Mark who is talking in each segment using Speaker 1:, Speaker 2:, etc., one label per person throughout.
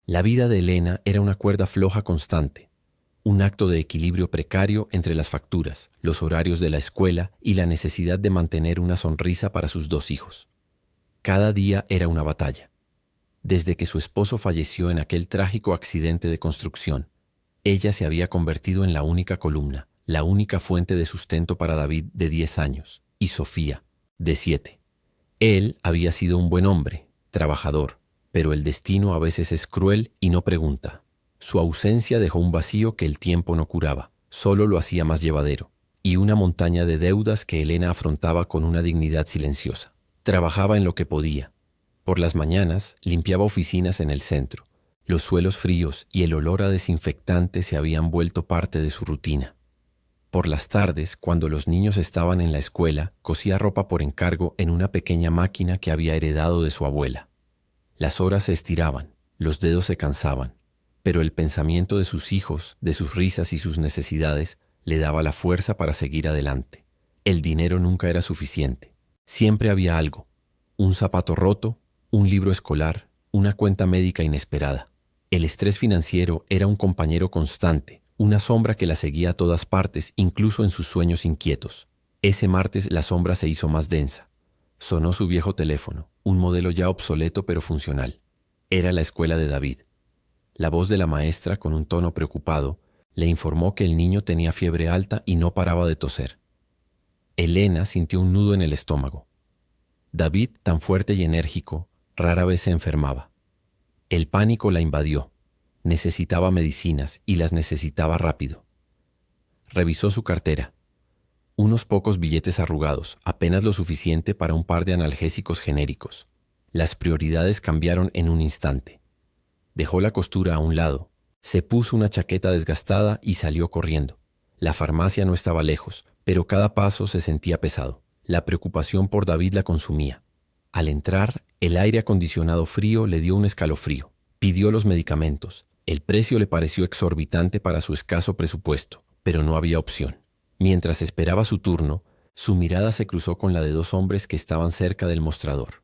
Speaker 1: La vida de Elena era una cuerda floja constante, un acto de equilibrio precario entre las facturas, los horarios de la escuela y la necesidad de mantener una sonrisa para sus dos hijos. Cada día era una batalla. Desde que su esposo falleció en aquel trágico accidente de construcción, ella se había convertido en la única columna, la única fuente de sustento para David, de 10 años, y Sofía, de 7. Él había sido un buen hombre, trabajador, pero el destino a veces es cruel y no pregunta. Su ausencia dejó un vacío que el tiempo no curaba, solo lo hacía más llevadero, y una montaña de deudas que Elena afrontaba con una dignidad silenciosa. Trabajaba en lo que podía. Por las mañanas limpiaba oficinas en el centro. Los suelos fríos y el olor a desinfectante se habían vuelto parte de su rutina. Por las tardes, cuando los niños estaban en la escuela, cosía ropa por encargo en una pequeña máquina que había heredado de su abuela. Las horas se estiraban, los dedos se cansaban, pero el pensamiento de sus hijos, de sus risas y sus necesidades, le daba la fuerza para seguir adelante. El dinero nunca era suficiente. Siempre había algo: un zapato roto, un libro escolar, una cuenta médica inesperada. El estrés financiero era un compañero constante, una sombra que la seguía a todas partes, incluso en sus sueños inquietos. Ese martes la sombra se hizo más densa. Sonó su viejo teléfono, un modelo ya obsoleto pero funcional. Era la escuela de David. La voz de la maestra, con un tono preocupado, le informó que el niño tenía fiebre alta y no paraba de toser. Elena sintió un nudo en el estómago. David, tan fuerte y enérgico, rara vez se enfermaba. El pánico la invadió. Necesitaba medicinas y las necesitaba rápido. Revisó su cartera. Unos pocos billetes arrugados, apenas lo suficiente para un par de analgésicos genéricos. Las prioridades cambiaron en un instante. Dejó la costura a un lado, se puso una chaqueta desgastada y salió corriendo. La farmacia no estaba lejos, pero cada paso se sentía pesado. La preocupación por David la consumía. Al entrar, el aire acondicionado frío le dio un escalofrío. Pidió los medicamentos. El precio le pareció exorbitante para su escaso presupuesto, pero no había opción. Mientras esperaba su turno, su mirada se cruzó con la de dos hombres que estaban cerca del mostrador.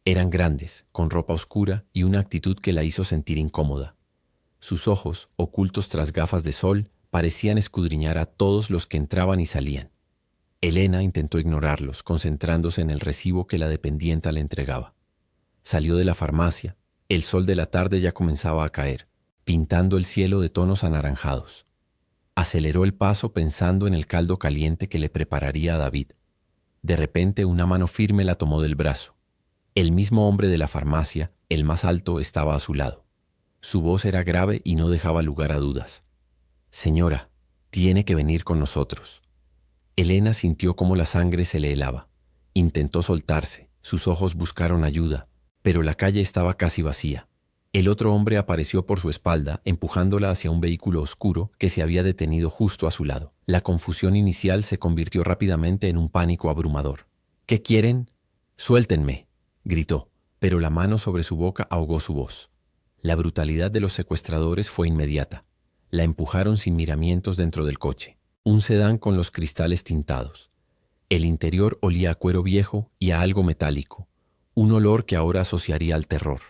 Speaker 1: Eran grandes, con ropa oscura y una actitud que la hizo sentir incómoda. Sus ojos, ocultos tras gafas de sol, parecían escudriñar a todos los que entraban y salían. Elena intentó ignorarlos, concentrándose en el recibo que la dependienta le entregaba. Salió de la farmacia. El sol de la tarde ya comenzaba a caer, pintando el cielo de tonos anaranjados. Aceleró el paso pensando en el caldo caliente que le prepararía a David. De repente una mano firme la tomó del brazo. El mismo hombre de la farmacia, el más alto, estaba a su lado. Su voz era grave y no dejaba lugar a dudas. «Señora, tiene que venir con nosotros». Elena sintió cómo la sangre se le helaba. Intentó soltarse, sus ojos buscaron ayuda, pero la calle estaba casi vacía. El otro hombre apareció por su espalda, empujándola hacia un vehículo oscuro que se había detenido justo a su lado. La confusión inicial se convirtió rápidamente en un pánico abrumador. «¿Qué quieren?» «Suéltenme», gritó, pero la mano sobre su boca ahogó su voz. La brutalidad de los secuestradores fue inmediata. La empujaron sin miramientos dentro del coche. Un sedán con los cristales tintados. El interior olía a cuero viejo y a algo metálico, un olor que ahora asociaría al terror.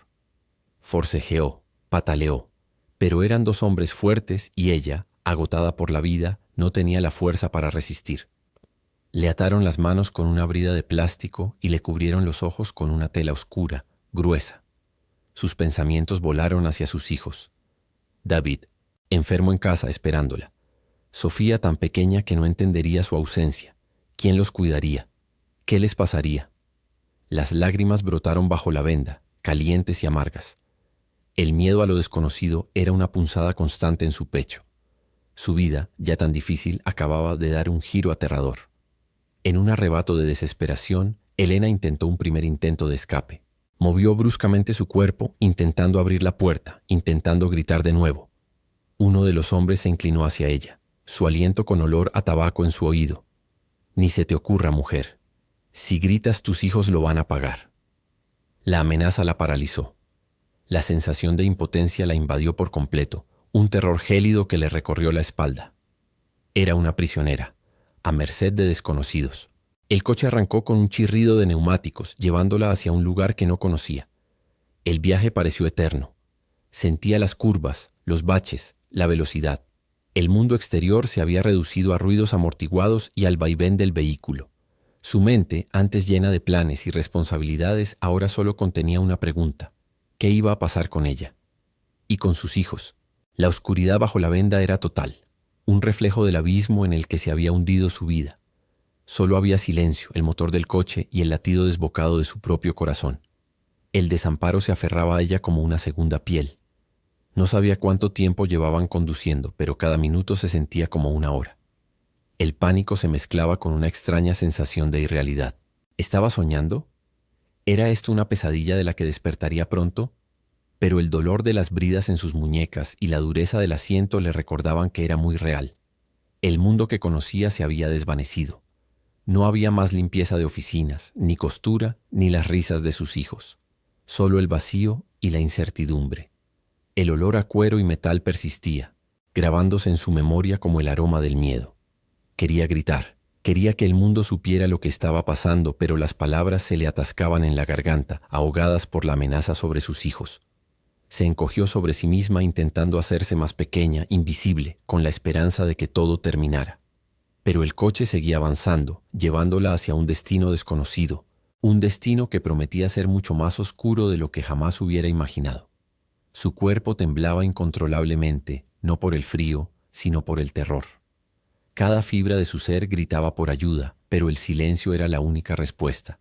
Speaker 1: Forcejeó, pataleó, pero eran dos hombres fuertes y ella, agotada por la vida, no tenía la fuerza para resistir. Le ataron las manos con una brida de plástico y le cubrieron los ojos con una tela oscura, gruesa. Sus pensamientos volaron hacia sus hijos. David, enfermo en casa esperándola. Sofía tan pequeña que no entendería su ausencia. ¿Quién los cuidaría? ¿Qué les pasaría? Las lágrimas brotaron bajo la venda, calientes y amargas. El miedo a lo desconocido era una punzada constante en su pecho. Su vida, ya tan difícil, acababa de dar un giro aterrador. En un arrebato de desesperación, Elena intentó un primer intento de escape. Movió bruscamente su cuerpo, intentando abrir la puerta, intentando gritar de nuevo. Uno de los hombres se inclinó hacia ella, su aliento con olor a tabaco en su oído. «Ni se te ocurra, mujer. Si gritas, tus hijos lo van a pagar». La amenaza la paralizó. La sensación de impotencia la invadió por completo, un terror gélido que le recorrió la espalda. Era una prisionera, a merced de desconocidos. El coche arrancó con un chirrido de neumáticos, llevándola hacia un lugar que no conocía. El viaje pareció eterno. Sentía las curvas, los baches, la velocidad. El mundo exterior se había reducido a ruidos amortiguados y al vaivén del vehículo. Su mente, antes llena de planes y responsabilidades, ahora solo contenía una pregunta: ¿qué iba a pasar con ella? Y con sus hijos. La oscuridad bajo la venda era total, un reflejo del abismo en el que se había hundido su vida. Solo había silencio, el motor del coche y el latido desbocado de su propio corazón. El desamparo se aferraba a ella como una segunda piel. No sabía cuánto tiempo llevaban conduciendo, pero cada minuto se sentía como una hora. El pánico se mezclaba con una extraña sensación de irrealidad. ¿Estaba soñando? ¿Era esto una pesadilla de la que despertaría pronto? Pero el dolor de las bridas en sus muñecas y la dureza del asiento le recordaban que era muy real. El mundo que conocía se había desvanecido. No había más limpieza de oficinas, ni costura, ni las risas de sus hijos. Solo el vacío y la incertidumbre. El olor a cuero y metal persistía, grabándose en su memoria como el aroma del miedo. Quería gritar, quería que el mundo supiera lo que estaba pasando, pero las palabras se le atascaban en la garganta, ahogadas por la amenaza sobre sus hijos. Se encogió sobre sí misma intentando hacerse más pequeña, invisible, con la esperanza de que todo terminara. Pero el coche seguía avanzando, llevándola hacia un destino desconocido, un destino que prometía ser mucho más oscuro de lo que jamás hubiera imaginado. Su cuerpo temblaba incontrolablemente, no por el frío, sino por el terror. Cada fibra de su ser gritaba por ayuda, pero el silencio era la única respuesta.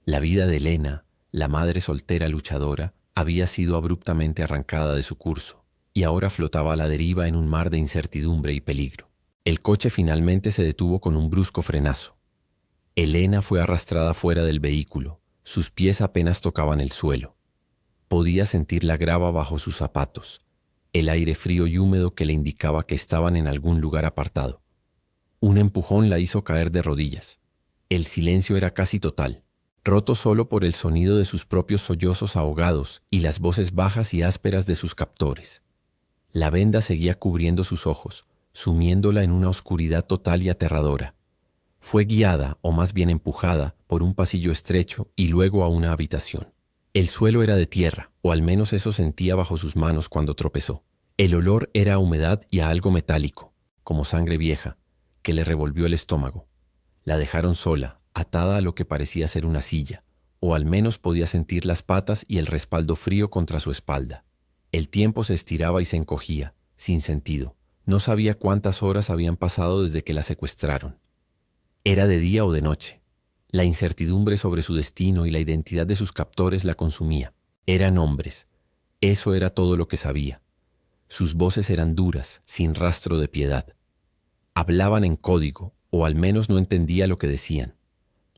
Speaker 1: La vida de Elena, la madre soltera luchadora, había sido abruptamente arrancada de su curso, y ahora flotaba a la deriva en un mar de incertidumbre y peligro. El coche finalmente se detuvo con un brusco frenazo. Elena fue arrastrada fuera del vehículo, sus pies apenas tocaban el suelo. Podía sentir la grava bajo sus zapatos, el aire frío y húmedo que le indicaba que estaban en algún lugar apartado. Un empujón la hizo caer de rodillas. El silencio era casi total, roto solo por el sonido de sus propios sollozos ahogados y las voces bajas y ásperas de sus captores. La venda seguía cubriendo sus ojos, sumiéndola en una oscuridad total y aterradora. Fue guiada, o más bien empujada, por un pasillo estrecho y luego a una habitación. El suelo era de tierra, o al menos eso sentía bajo sus manos cuando tropezó. El olor era a humedad y a algo metálico, como sangre vieja, que le revolvió el estómago. La dejaron sola, atada a lo que parecía ser una silla, o al menos podía sentir las patas y el respaldo frío contra su espalda. El tiempo se estiraba y se encogía, sin sentido. No sabía cuántas horas habían pasado desde que la secuestraron. ¿Era de día o de noche? La incertidumbre sobre su destino y la identidad de sus captores la consumía. Eran hombres. Eso era todo lo que sabía. Sus voces eran duras, sin rastro de piedad. Hablaban en código, o al menos no entendía lo que decían.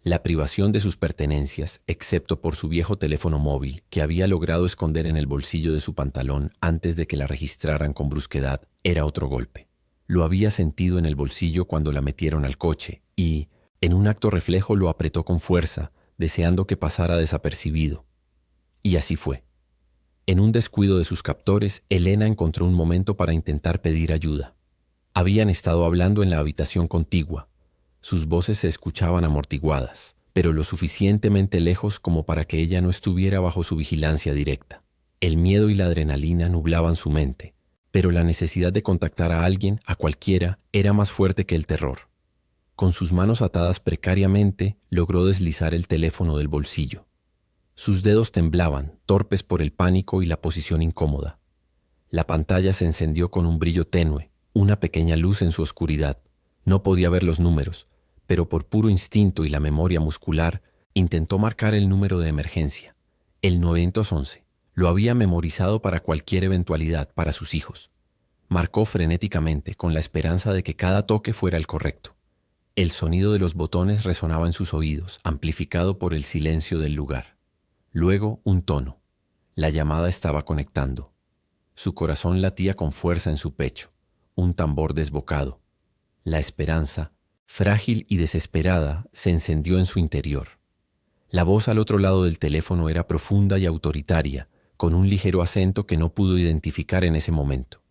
Speaker 1: La privación de sus pertenencias, excepto por su viejo teléfono móvil, que había logrado esconder en el bolsillo de su pantalón antes de que la registraran con brusquedad, era otro golpe. Lo había sentido en el bolsillo cuando la metieron al coche y, en un acto reflejo, lo apretó con fuerza, deseando que pasara desapercibido. Y así fue. En un descuido de sus captores, Elena encontró un momento para intentar pedir ayuda. Habían estado hablando en la habitación contigua. Sus voces se escuchaban amortiguadas, pero lo suficientemente lejos como para que ella no estuviera bajo su vigilancia directa. El miedo y la adrenalina nublaban su mente, pero la necesidad de contactar a alguien, a cualquiera, era más fuerte que el terror. Con sus manos atadas precariamente, logró deslizar el teléfono del bolsillo. Sus dedos temblaban, torpes por el pánico y la posición incómoda. La pantalla se encendió con un brillo tenue, una pequeña luz en su oscuridad. No podía ver los números, pero por puro instinto y la memoria muscular, intentó marcar el número de emergencia, el 911. Lo había memorizado para cualquier eventualidad para sus hijos. Marcó frenéticamente, con la esperanza de que cada toque fuera el correcto. El sonido de los botones resonaba en sus oídos, amplificado por el silencio del lugar. Luego, un tono. La llamada estaba conectando. Su corazón latía con fuerza en su pecho, un tambor desbocado. La esperanza, frágil y desesperada, se encendió en su interior. La voz al otro lado del teléfono era profunda y autoritaria, con un ligero acento que no pudo identificar en ese momento.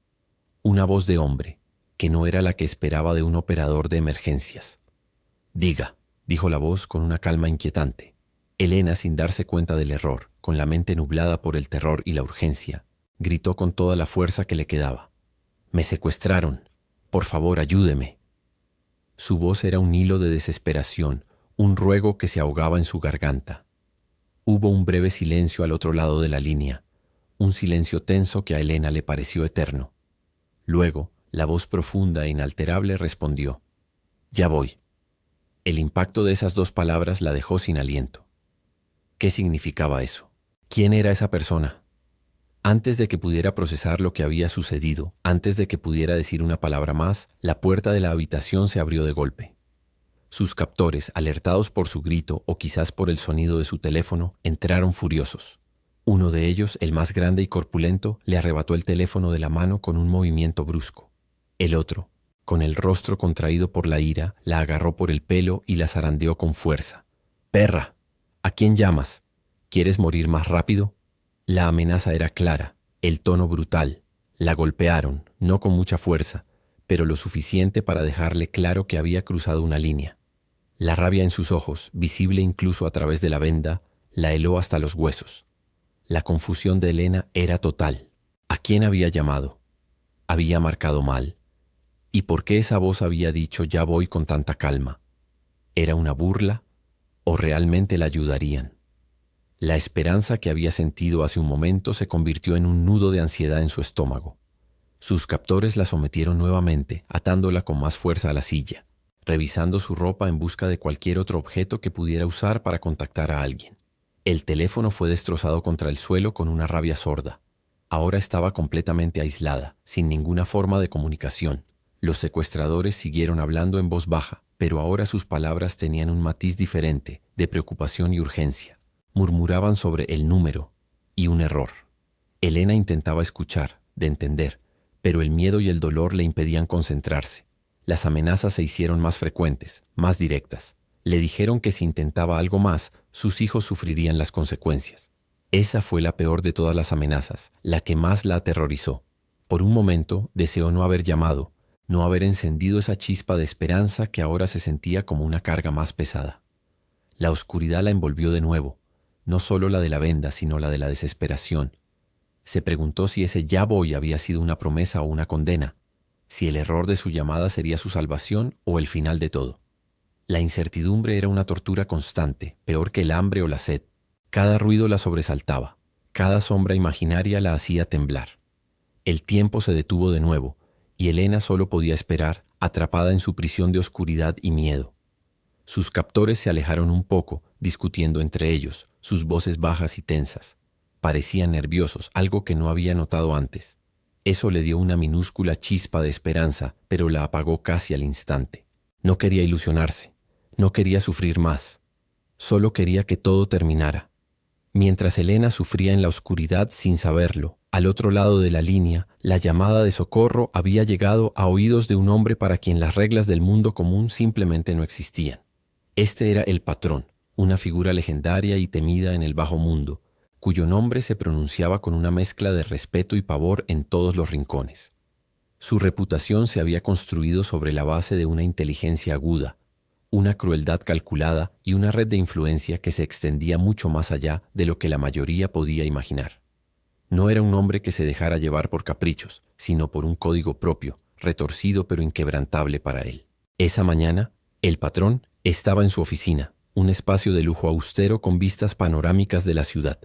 Speaker 1: Una voz de hombre, que no era la que esperaba de un operador de emergencias. «Diga», dijo la voz con una calma inquietante. Elena, sin darse cuenta del error, con la mente nublada por el terror y la urgencia, Gritó con toda la fuerza que le quedaba. «Me secuestraron. Por favor, ayúdeme». Su voz era un hilo de desesperación, un ruego que se ahogaba en su garganta. Hubo un breve silencio al otro lado de la línea, un silencio tenso que a Elena le pareció eterno. Luego, la voz profunda e inalterable respondió: «Ya voy». El impacto de esas dos palabras la dejó sin aliento. ¿Qué significaba eso? ¿Quién era esa persona? Antes de que pudiera procesar lo que había sucedido, antes de que pudiera decir una palabra más, la puerta de la habitación se abrió de golpe. Sus captores, alertados por su grito o quizás por el sonido de su teléfono, entraron furiosos. Uno de ellos, el más grande y corpulento, le arrebató el teléfono de la mano con un movimiento brusco. El otro, con el rostro contraído por la ira, la agarró por el pelo y la zarandeó con fuerza. «¡Perra! ¿A quién llamas? ¿Quieres morir más rápido?». La amenaza era clara, el tono brutal. La golpearon, no con mucha fuerza, pero lo suficiente para dejarle claro que había cruzado una línea. La rabia en sus ojos, visible incluso a través de la venda, la heló hasta los huesos. La confusión de Elena era total. ¿A quién había llamado? ¿Había marcado mal? ¿Y por qué esa voz había dicho «ya voy» con tanta calma? ¿Era una burla? ¿O realmente la ayudarían? La esperanza que había sentido hace un momento se convirtió en un nudo de ansiedad en su estómago. Sus captores la sometieron nuevamente, atándola con más fuerza a la silla, revisando su ropa en busca de cualquier otro objeto que pudiera usar para contactar a alguien. El teléfono fue destrozado contra el suelo con una rabia sorda. Ahora estaba completamente aislada, sin ninguna forma de comunicación. Los secuestradores siguieron hablando en voz baja, pero ahora sus palabras tenían un matiz diferente, de preocupación y urgencia. Murmuraban sobre el número y un error. Elena intentaba escuchar, de entender, pero el miedo y el dolor le impedían concentrarse. Las amenazas se hicieron más frecuentes, más directas. Le dijeron que si intentaba algo más, sus hijos sufrirían las consecuencias. Esa fue la peor de todas las amenazas, la que más la aterrorizó. Por un momento deseó no haber llamado, no haber encendido esa chispa de esperanza que ahora se sentía como una carga más pesada. La oscuridad la envolvió de nuevo, no solo la de la venda, sino la de la desesperación. Se preguntó si ese «ya voy» había sido una promesa o una condena, si el error de su llamada sería su salvación o el final de todo. La incertidumbre era una tortura constante, peor que el hambre o la sed. Cada ruido la sobresaltaba, cada sombra imaginaria la hacía temblar. El tiempo se detuvo de nuevo, y Elena solo podía esperar, atrapada en su prisión de oscuridad y miedo. Sus captores se alejaron un poco, discutiendo entre ellos, sus voces bajas y tensas. Parecían nerviosos, algo que no había notado antes. Eso le dio una minúscula chispa de esperanza, pero la apagó casi al instante. No quería ilusionarse, no quería sufrir más. Solo quería que todo terminara. Mientras Elena sufría en la oscuridad sin saberlo, al otro lado de la línea, la llamada de socorro había llegado a oídos de un hombre para quien las reglas del mundo común simplemente no existían. Este era el patrón, una figura legendaria y temida en el bajo mundo, cuyo nombre se pronunciaba con una mezcla de respeto y pavor en todos los rincones. Su reputación se había construido sobre la base de una inteligencia aguda, una crueldad calculada y una red de influencia que se extendía mucho más allá de lo que la mayoría podía imaginar. No era un hombre que se dejara llevar por caprichos, sino por un código propio, retorcido pero inquebrantable para él. Esa mañana, el patrón estaba en su oficina, un espacio de lujo austero con vistas panorámicas de la ciudad.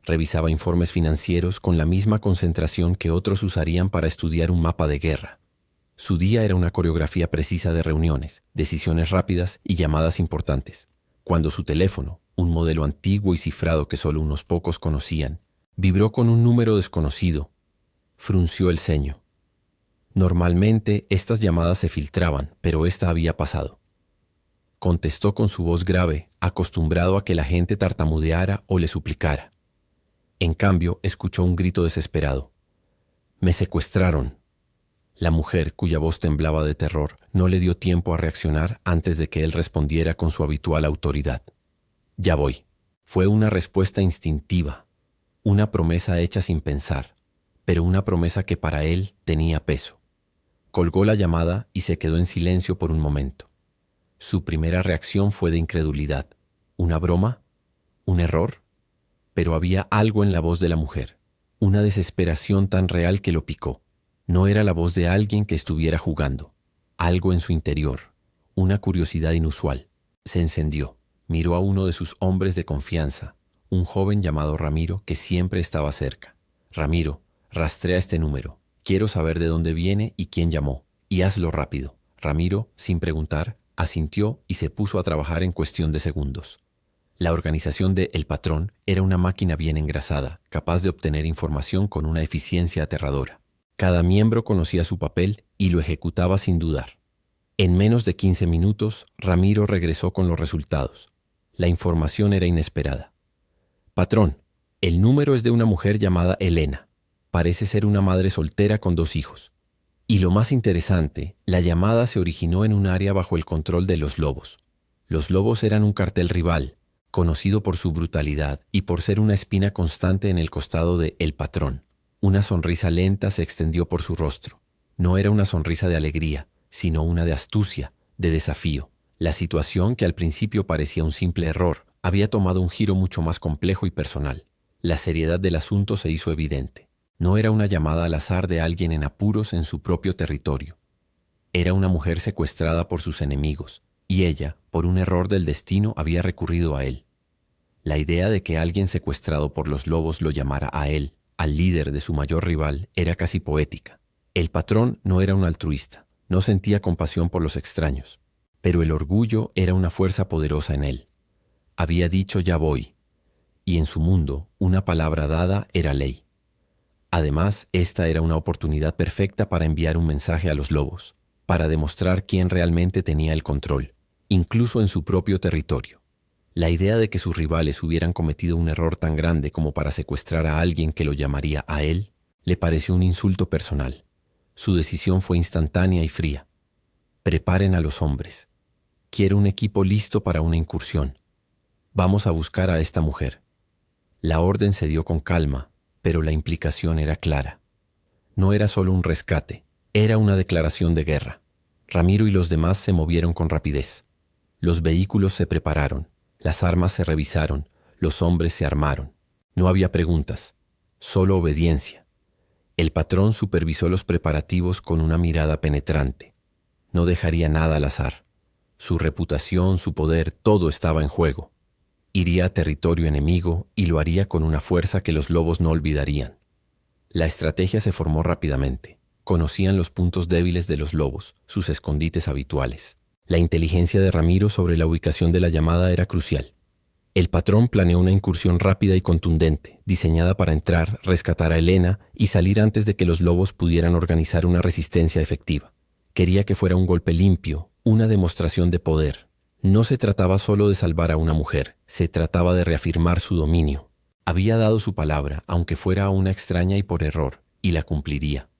Speaker 1: Revisaba informes financieros con la misma concentración que otros usarían para estudiar un mapa de guerra. Su día era una coreografía precisa de reuniones, decisiones rápidas y llamadas importantes. Cuando su teléfono, un modelo antiguo y cifrado que solo unos pocos conocían, vibró con un número desconocido, frunció el ceño. Normalmente estas llamadas se filtraban, pero esta había pasado. Contestó con su voz grave, acostumbrado a que la gente tartamudeara o le suplicara. En cambio, escuchó un grito desesperado. «Me secuestraron». La mujer, cuya voz temblaba de terror, no le dio tiempo a reaccionar antes de que él respondiera con su habitual autoridad. «Ya voy». Fue una respuesta instintiva, una promesa hecha sin pensar, pero una promesa que para él tenía peso. Colgó la llamada y se quedó en silencio por un momento. Su primera reacción fue de incredulidad. ¿Una broma? ¿Un error? Pero había algo en la voz de la mujer. Una desesperación tan real que lo picó. No era la voz de alguien que estuviera jugando. Algo en su interior, una curiosidad inusual, se encendió. Miró a uno de sus hombres de confianza, un joven llamado Ramiro que siempre estaba cerca. Ramiro, rastrea este número. Quiero saber de dónde viene y quién llamó. Y hazlo rápido. Ramiro, sin preguntar, asintió y se puso a trabajar en cuestión de segundos. La organización de El Patrón era una máquina bien engrasada, capaz de obtener información con una eficiencia aterradora. Cada miembro conocía su papel y lo ejecutaba sin dudar. En menos de 15 minutos, Ramiro regresó con los resultados. La información era inesperada. Patrón, el número es de una mujer llamada Elena. Parece ser una madre soltera con 2 hijos. Y lo más interesante, la llamada se originó en un área bajo el control de los Lobos. Los Lobos eran un cartel rival, conocido por su brutalidad y por ser una espina constante en el costado de El Patrón. Una sonrisa lenta se extendió por su rostro. No era una sonrisa de alegría, sino una de astucia, de desafío. La situación, que al principio parecía un simple error, había tomado un giro mucho más complejo y personal. La seriedad del asunto se hizo evidente. No era una llamada al azar de alguien en apuros en su propio territorio. Era una mujer secuestrada por sus enemigos, y ella, por un error del destino, había recurrido a él. La idea de que alguien secuestrado por los Lobos lo llamara a él, al líder de su mayor rival, era casi poética. El Patrón no era un altruista, no sentía compasión por los extraños, pero el orgullo era una fuerza poderosa en él. Había dicho ya voy, y en su mundo una palabra dada era ley. Además, esta era una oportunidad perfecta para enviar un mensaje a los Lobos, para demostrar quién realmente tenía el control, incluso en su propio territorio. La idea de que sus rivales hubieran cometido un error tan grande como para secuestrar a alguien que lo llamaría a él, le pareció un insulto personal. Su decisión fue instantánea y fría. Preparen a los hombres. Quiero un equipo listo para una incursión. Vamos a buscar a esta mujer. La orden se dio con calma, pero la implicación era clara. No era solo un rescate, era una declaración de guerra. Ramiro y los demás se movieron con rapidez. Los vehículos se prepararon, las armas se revisaron, los hombres se armaron. No había preguntas, solo obediencia. El Patrón supervisó los preparativos con una mirada penetrante. No dejaría nada al azar. Su reputación, su poder, todo estaba en juego. Iría a territorio enemigo y lo haría con una fuerza que los Lobos no olvidarían. La estrategia se formó rápidamente. Conocían los puntos débiles de los Lobos, sus escondites habituales. La inteligencia de Ramiro sobre la ubicación de la llamada era crucial. El Patrón planeó una incursión rápida y contundente, diseñada para entrar, rescatar a Elena y salir antes de que los Lobos pudieran organizar una resistencia efectiva. Quería que fuera un golpe limpio, una demostración de poder. No se trataba solo de salvar a una mujer, se trataba de reafirmar su dominio. Había dado su palabra, aunque fuera a una extraña y por error, y la cumpliría.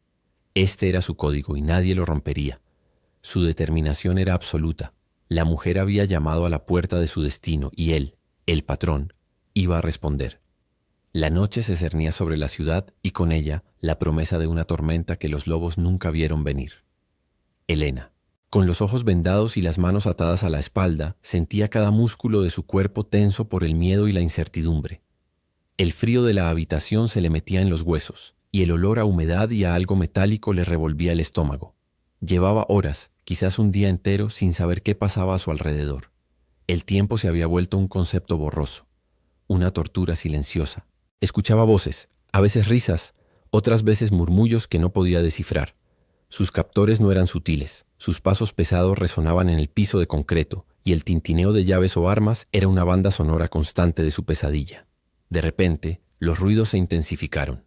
Speaker 1: Este era su código y nadie lo rompería. Su determinación era absoluta. La mujer había llamado a la puerta de su destino y él, el Patrón, iba a responder. La noche se cernía sobre la ciudad y con ella la promesa de una tormenta que los Lobos nunca vieron venir. Elena, con los ojos vendados y las manos atadas a la espalda, sentía cada músculo de su cuerpo tenso por el miedo y la incertidumbre. El frío de la habitación se le metía en los huesos y el olor a humedad y a algo metálico le revolvía el estómago. Llevaba horas, quizás un día entero, sin saber qué pasaba a su alrededor. El tiempo se había vuelto un concepto borroso, una tortura silenciosa. Escuchaba voces, a veces risas, otras veces murmullos que no podía descifrar. Sus captores no eran sutiles, sus pasos pesados resonaban en el piso de concreto y el tintineo de llaves o armas era una banda sonora constante de su pesadilla. De repente, los ruidos se intensificaron.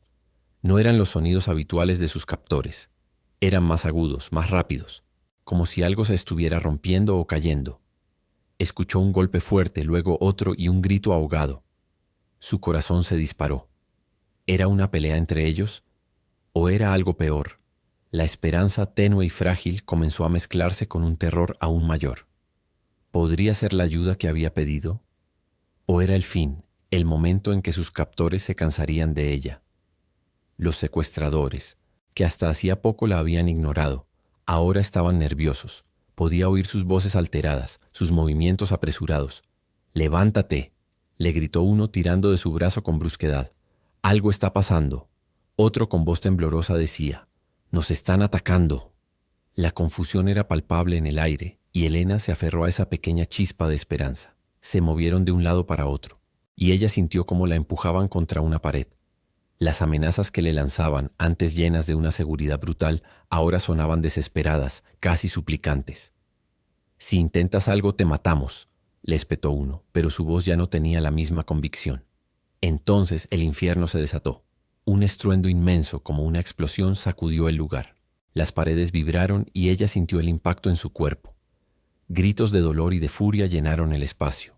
Speaker 1: No eran los sonidos habituales de sus captores. Eran más agudos, más rápidos, como si algo se estuviera rompiendo o cayendo. Escuchó un golpe fuerte, luego otro y un grito ahogado. Su corazón se disparó. ¿Era una pelea entre ellos? ¿O era algo peor? La esperanza tenue y frágil comenzó a mezclarse con un terror aún mayor. ¿Podría ser la ayuda que había pedido? ¿O era el fin, el momento en que sus captores se cansarían de ella? Los secuestradores, que hasta hacía poco la habían ignorado, ahora estaban nerviosos. Podía oír sus voces alteradas, sus movimientos apresurados. «¡Levántate!», le gritó uno tirando de su brazo con brusquedad. «Algo está pasando». Otro con voz temblorosa decía: «¡Nos están atacando!». La confusión era palpable en el aire y Elena se aferró a esa pequeña chispa de esperanza. Se movieron de un lado para otro y ella sintió cómo la empujaban contra una pared. Las amenazas que le lanzaban, antes llenas de una seguridad brutal, ahora sonaban desesperadas, casi suplicantes. «Si intentas algo te matamos», le espetó uno, pero su voz ya no tenía la misma convicción. Entonces el infierno se desató. Un estruendo inmenso como una explosión sacudió el lugar. Las paredes vibraron y ella sintió el impacto en su cuerpo. Gritos de dolor y de furia llenaron el espacio.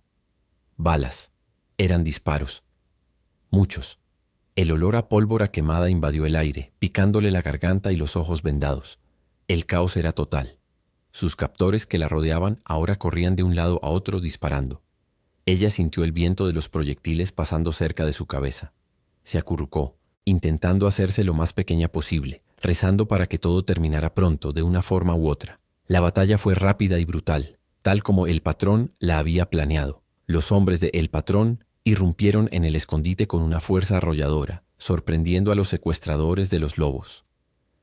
Speaker 1: Balas. Eran disparos. Muchos. El olor a pólvora quemada invadió el aire, picándole la garganta y los ojos vendados. El caos era total. Sus captores que la rodeaban ahora corrían de un lado a otro disparando. Ella sintió el viento de los proyectiles pasando cerca de su cabeza. Se acurrucó, intentando hacerse lo más pequeña posible, rezando para que todo terminara pronto, de una forma u otra. La batalla fue rápida y brutal, tal como el patrón la había planeado. Los hombres de El Patrón irrumpieron en el escondite con una fuerza arrolladora, sorprendiendo a los secuestradores de los lobos.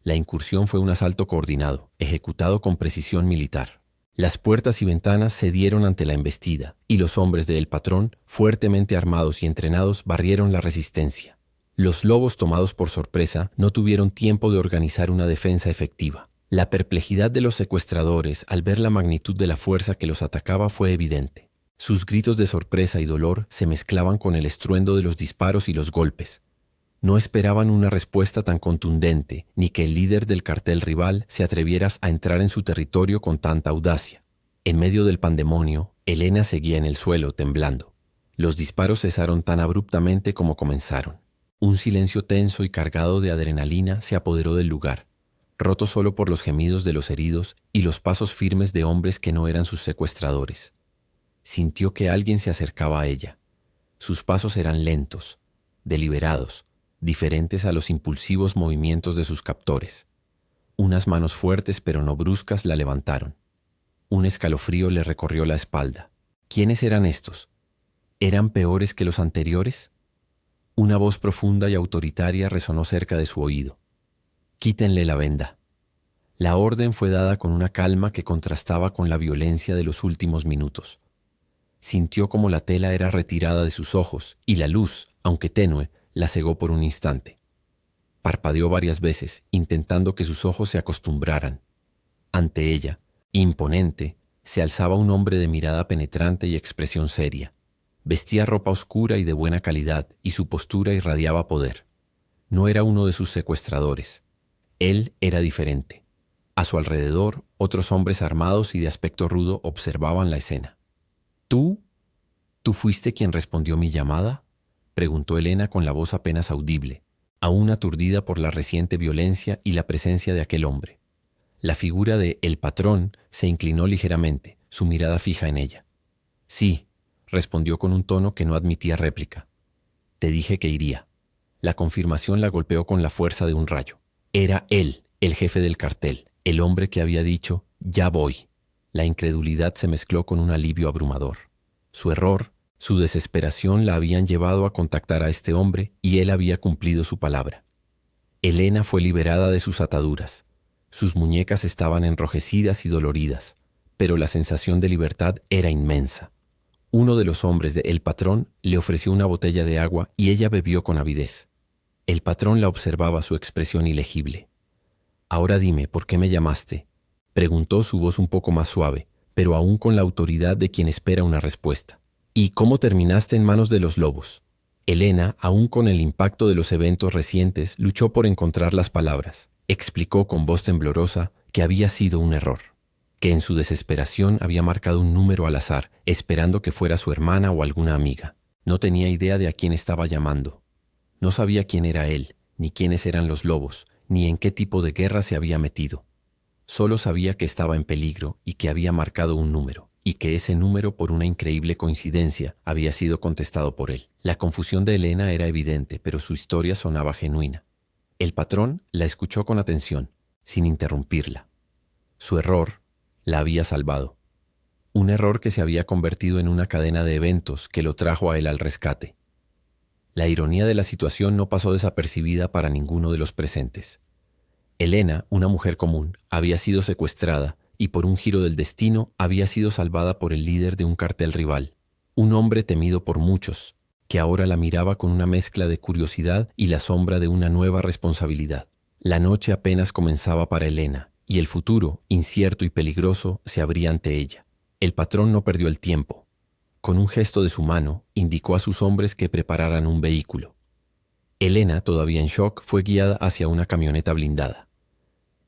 Speaker 1: La incursión fue un asalto coordinado, ejecutado con precisión militar. Las puertas y ventanas cedieron ante la embestida, y los hombres de El Patrón, fuertemente armados y entrenados, barrieron la resistencia. Los lobos, tomados por sorpresa, no tuvieron tiempo de organizar una defensa efectiva. La perplejidad de los secuestradores al ver la magnitud de la fuerza que los atacaba fue evidente. Sus gritos de sorpresa y dolor se mezclaban con el estruendo de los disparos y los golpes. No esperaban una respuesta tan contundente, ni que el líder del cartel rival se atreviera a entrar en su territorio con tanta audacia. En medio del pandemonio, Elena seguía en el suelo, temblando. Los disparos cesaron tan abruptamente como comenzaron. Un silencio tenso y cargado de adrenalina se apoderó del lugar, roto solo por los gemidos de los heridos y los pasos firmes de hombres que no eran sus secuestradores. Sintió que alguien se acercaba a ella. Sus pasos eran lentos, deliberados, diferentes a los impulsivos movimientos de sus captores. Unas manos fuertes pero no bruscas la levantaron. Un escalofrío le recorrió la espalda. ¿Quiénes eran estos? ¿Eran peores que los anteriores? Una voz profunda y autoritaria resonó cerca de su oído. «Quítenle la venda». La orden fue dada con una calma que contrastaba con la violencia de los últimos minutos. Sintió como la tela era retirada de sus ojos y la luz, aunque tenue, la cegó por un instante. Parpadeó varias veces, intentando que sus ojos se acostumbraran. Ante ella, imponente, se alzaba un hombre de mirada penetrante y expresión seria. Vestía ropa oscura y de buena calidad, y su postura irradiaba poder. No era uno de sus secuestradores. Él era diferente. A su alrededor, otros hombres armados y de aspecto rudo observaban la escena. ¿Tú fuiste quien respondió mi llamada?», preguntó Elena con la voz apenas audible, aún aturdida por la reciente violencia y la presencia de aquel hombre. La figura de El Patrón se inclinó ligeramente, su mirada fija en ella. «Sí», respondió con un tono que no admitía réplica. «Te dije que iría». La confirmación la golpeó con la fuerza de un rayo. Era él, el jefe del cartel, el hombre que había dicho «ya voy». La incredulidad se mezcló con un alivio abrumador. Su error, su desesperación la habían llevado a contactar a este hombre y él había cumplido su palabra. Elena fue liberada de sus ataduras. Sus muñecas estaban enrojecidas y doloridas, pero la sensación de libertad era inmensa. Uno de los hombres de El Patrón le ofreció una botella de agua y ella bebió con avidez. El patrón la observaba, su expresión ilegible. «Ahora dime, ¿por qué me llamaste?», preguntó, su voz un poco más suave, pero aún con la autoridad de quien espera una respuesta. «¿Y cómo terminaste en manos de los lobos?». Elena, aún con el impacto de los eventos recientes, luchó por encontrar las palabras. Explicó con voz temblorosa que había sido un error, que en su desesperación había marcado un número al azar, esperando que fuera su hermana o alguna amiga. No tenía idea de a quién estaba llamando. No sabía quién era él, ni quiénes eran los lobos, ni en qué tipo de guerra se había metido. Solo sabía que estaba en peligro y que había marcado un número, y que ese número, por una increíble coincidencia, había sido contestado por él. La confusión de Elena era evidente, pero su historia sonaba genuina. El patrón la escuchó con atención, sin interrumpirla. Su error la había salvado. Un error que se había convertido en una cadena de eventos que lo trajo a él al rescate. La ironía de la situación no pasó desapercibida para ninguno de los presentes. Elena, una mujer común, había sido secuestrada y por un giro del destino había sido salvada por el líder de un cartel rival, un hombre temido por muchos, que ahora la miraba con una mezcla de curiosidad y la sombra de una nueva responsabilidad. La noche apenas comenzaba para Elena, y el futuro, incierto y peligroso, se abría ante ella. El patrón no perdió el tiempo. Con un gesto de su mano, indicó a sus hombres que prepararan un vehículo. Elena, todavía en shock, fue guiada hacia una camioneta blindada.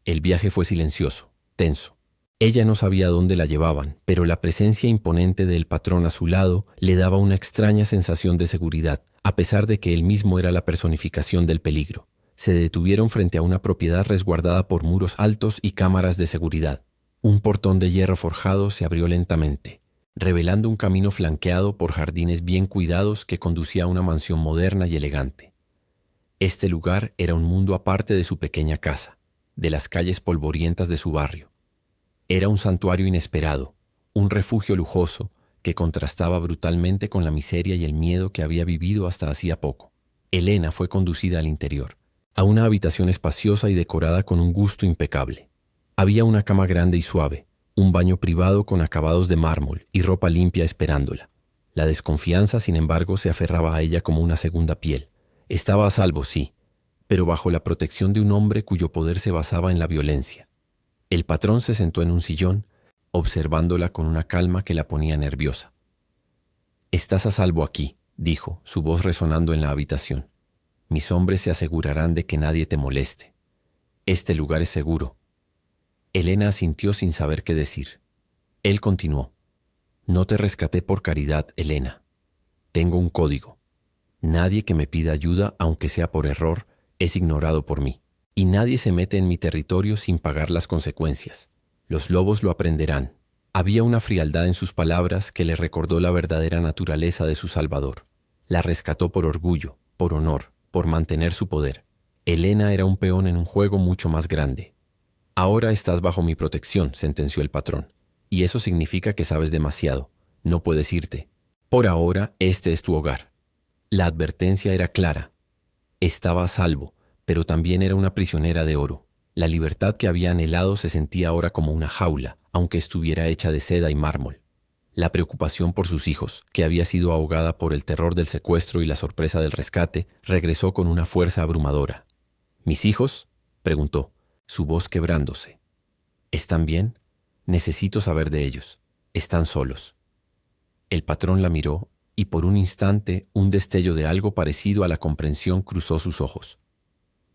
Speaker 1: El viaje fue silencioso, tenso. Ella no sabía dónde la llevaban, pero la presencia imponente del patrón a su lado le daba una extraña sensación de seguridad, a pesar de que él mismo era la personificación del peligro. Se detuvieron frente a una propiedad resguardada por muros altos y cámaras de seguridad. Un portón de hierro forjado se abrió lentamente, revelando un camino flanqueado por jardines bien cuidados que conducía a una mansión moderna y elegante. Este lugar era un mundo aparte de su pequeña casa, de las calles polvorientas de su barrio. Era un santuario inesperado, un refugio lujoso que contrastaba brutalmente con la miseria y el miedo que había vivido hasta hacía poco. Elena fue conducida al interior, a una habitación espaciosa y decorada con un gusto impecable. Había una cama grande y suave, un baño privado con acabados de mármol y ropa limpia esperándola. La desconfianza, sin embargo, se aferraba a ella como una segunda piel. Estaba a salvo, sí, pero bajo la protección de un hombre cuyo poder se basaba en la violencia. El patrón se sentó en un sillón, observándola con una calma que la ponía nerviosa. «Estás a salvo aquí», dijo, su voz resonando en la habitación. «Mis hombres se asegurarán de que nadie te moleste. Este lugar es seguro». Elena asintió sin saber qué decir. Él continuó. «No te rescaté por caridad, Elena. Tengo un código. Nadie que me pida ayuda, aunque sea por error, es ignorado por mí. Y nadie se mete en mi territorio sin pagar las consecuencias. Los lobos lo aprenderán». Había una frialdad en sus palabras que le recordó la verdadera naturaleza de su salvador. La rescató por orgullo, por honor, por mantener su poder. Elena era un peón en un juego mucho más grande. «Ahora estás bajo mi protección», sentenció el patrón. «Y eso significa que sabes demasiado. No puedes irte. Por ahora, este es tu hogar». La advertencia era clara. Estaba a salvo, pero también era una prisionera de oro. La libertad que había anhelado se sentía ahora como una jaula, aunque estuviera hecha de seda y mármol. La preocupación por sus hijos, que había sido ahogada por el terror del secuestro y la sorpresa del rescate, regresó con una fuerza abrumadora. «¿Mis hijos?», preguntó, su voz quebrándose. «¿Están bien? Necesito saber de ellos. Están solos». El patrón la miró y por un instante un destello de algo parecido a la comprensión cruzó sus ojos.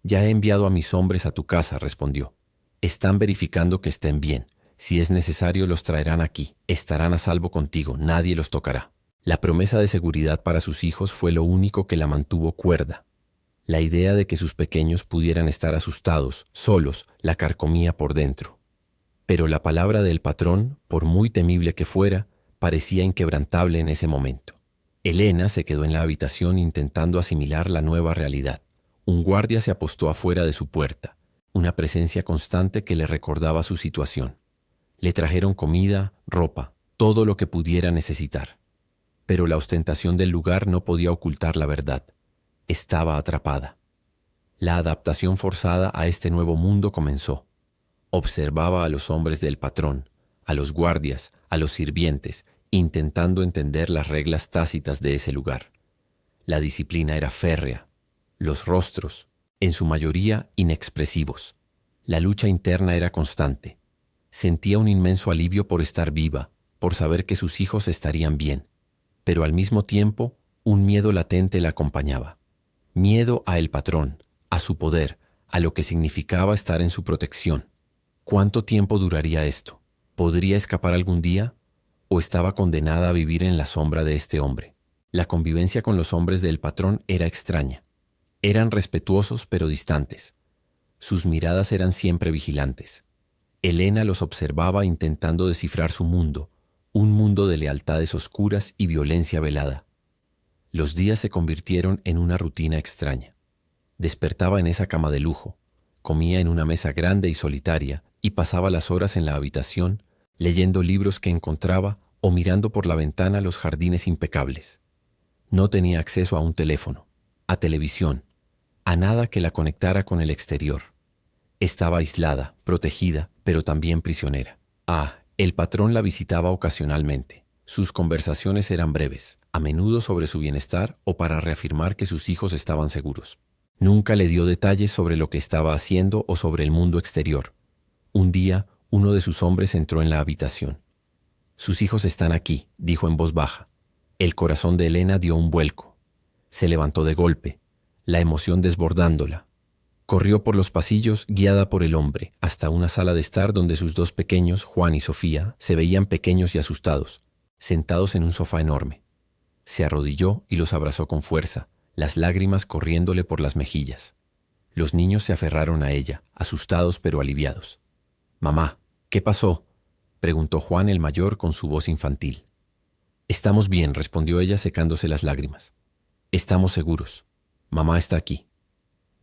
Speaker 1: «Ya he enviado a mis hombres a tu casa», respondió. «Están verificando que estén bien. Si es necesario, los traerán aquí. Estarán a salvo contigo. Nadie los tocará». La promesa de seguridad para sus hijos fue lo único que la mantuvo cuerda. La idea de que sus pequeños pudieran estar asustados, solos, la carcomía por dentro. Pero la palabra del patrón, por muy temible que fuera, parecía inquebrantable en ese momento. Elena se quedó en la habitación intentando asimilar la nueva realidad. Un guardia se apostó afuera de su puerta, una presencia constante que le recordaba su situación. Le trajeron comida, ropa, todo lo que pudiera necesitar. Pero la ostentación del lugar no podía ocultar la verdad. Estaba atrapada. La adaptación forzada a este nuevo mundo comenzó. Observaba a los hombres del patrón, a los guardias, a los sirvientes, intentando entender las reglas tácitas de ese lugar. La disciplina era férrea. Los rostros, en su mayoría inexpresivos. La lucha interna era constante. Sentía un inmenso alivio por estar viva, por saber que sus hijos estarían bien. Pero al mismo tiempo, un miedo latente la acompañaba. Miedo a el patrón, a su poder, a lo que significaba estar en su protección. ¿Cuánto tiempo duraría esto? ¿Podría escapar algún día? ¿O estaba condenada a vivir en la sombra de este hombre? La convivencia con los hombres del patrón era extraña. Eran respetuosos pero distantes. Sus miradas eran siempre vigilantes. Elena los observaba intentando descifrar su mundo, un mundo de lealtades oscuras y violencia velada. Los días se convirtieron en una rutina extraña. Despertaba en esa cama de lujo, comía en una mesa grande y solitaria y pasaba las horas en la habitación leyendo libros que encontraba o mirando por la ventana los jardines impecables. No tenía acceso a un teléfono. a televisión, a nada que la conectara con el exterior. Estaba aislada, protegida, pero también prisionera. El patrón la visitaba ocasionalmente. Sus conversaciones eran breves, a menudo sobre su bienestar o para reafirmar que sus hijos estaban seguros. Nunca le dio detalles sobre lo que estaba haciendo o sobre el mundo exterior. Un día, uno de sus hombres entró en la habitación. «Sus hijos están aquí», dijo en voz baja. El corazón de Elena dio un vuelco. Se levantó de golpe, la emoción desbordándola. Corrió por los pasillos guiada por el hombre, hasta una sala de estar donde sus dos pequeños, Juan y Sofía, se veían pequeños y asustados, sentados en un sofá enorme. Se arrodilló y los abrazó con fuerza, las lágrimas corriéndole por las mejillas. Los niños se aferraron a ella, asustados pero aliviados. «Mamá, ¿qué pasó?», preguntó Juan el mayor con su voz infantil. «Estamos bien», respondió ella secándose las lágrimas. «Estamos seguros. Mamá está aquí».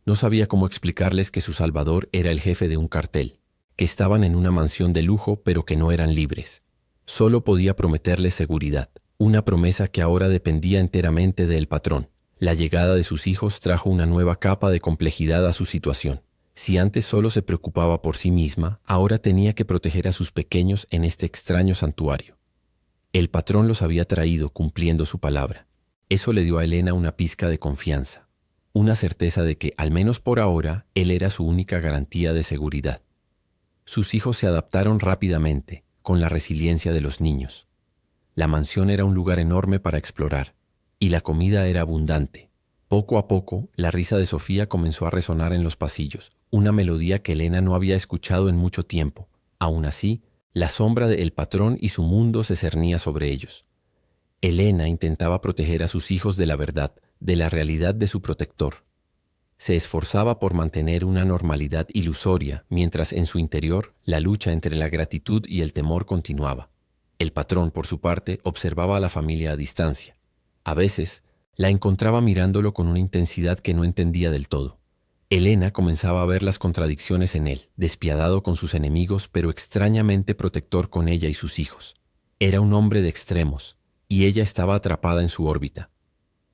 Speaker 1: No sabía cómo explicarles que su salvador era el jefe de un cartel, que estaban en una mansión de lujo pero que no eran libres. Solo podía prometerles seguridad, una promesa que ahora dependía enteramente del patrón. La llegada de sus hijos trajo una nueva capa de complejidad a su situación. Si antes solo se preocupaba por sí misma, ahora tenía que proteger a sus pequeños en este extraño santuario. El patrón los había traído cumpliendo su palabra. Eso le dio a Elena una pizca de confianza, una certeza de que, al menos por ahora, él era su única garantía de seguridad. Sus hijos se adaptaron rápidamente, con la resiliencia de los niños. La mansión era un lugar enorme para explorar, y la comida era abundante. Poco a poco, la risa de Sofía comenzó a resonar en los pasillos, una melodía que Elena no había escuchado en mucho tiempo. Aún así, la sombra del patrón y su mundo se cernía sobre ellos. Elena intentaba proteger a sus hijos de la verdad, de la realidad de su protector. Se esforzaba por mantener una normalidad ilusoria, mientras en su interior la lucha entre la gratitud y el temor continuaba. El patrón, por su parte, observaba a la familia a distancia. A veces, la encontraba mirándolo con una intensidad que no entendía del todo. Elena comenzaba a ver las contradicciones en él, despiadado con sus enemigos, pero extrañamente protector con ella y sus hijos. Era un hombre de extremos, y ella estaba atrapada en su órbita.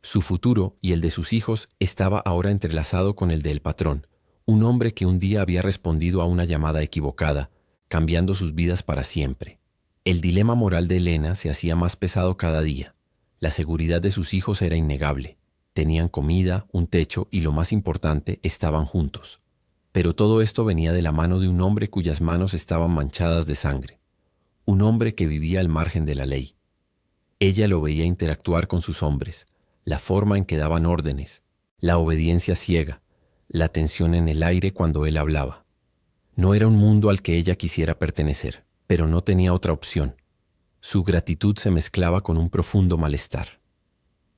Speaker 1: Su futuro y el de sus hijos estaba ahora entrelazado con el del patrón, un hombre que un día había respondido a una llamada equivocada, cambiando sus vidas para siempre. El dilema moral de Elena se hacía más pesado cada día. La seguridad de sus hijos era innegable. Tenían comida, un techo y, lo más importante, estaban juntos. Pero todo esto venía de la mano de un hombre cuyas manos estaban manchadas de sangre. Un hombre que vivía al margen de la ley. Ella lo veía interactuar con sus hombres, la forma en que daban órdenes, la obediencia ciega, la tensión en el aire cuando él hablaba. No era un mundo al que ella quisiera pertenecer, pero no tenía otra opción. Su gratitud se mezclaba con un profundo malestar.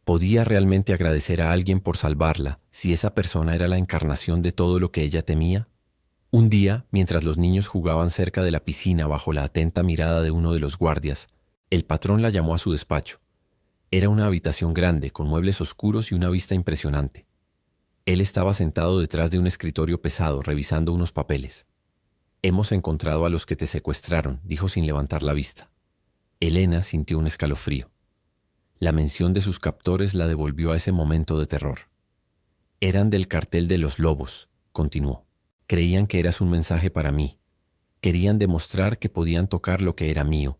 Speaker 1: ¿Podía realmente agradecer a alguien por salvarla si esa persona era la encarnación de todo lo que ella temía? Un día, mientras los niños jugaban cerca de la piscina bajo la atenta mirada de uno de los guardias, el patrón la llamó a su despacho. Era una habitación grande, con muebles oscuros y una vista impresionante. Él estaba sentado detrás de un escritorio pesado, revisando unos papeles. «Hemos encontrado a los que te secuestraron», dijo sin levantar la vista. Elena sintió un escalofrío. La mención de sus captores la devolvió a ese momento de terror. «Eran del cartel de los lobos», continuó. «Creían que eras un mensaje para mí. Querían demostrar que podían tocar lo que era mío,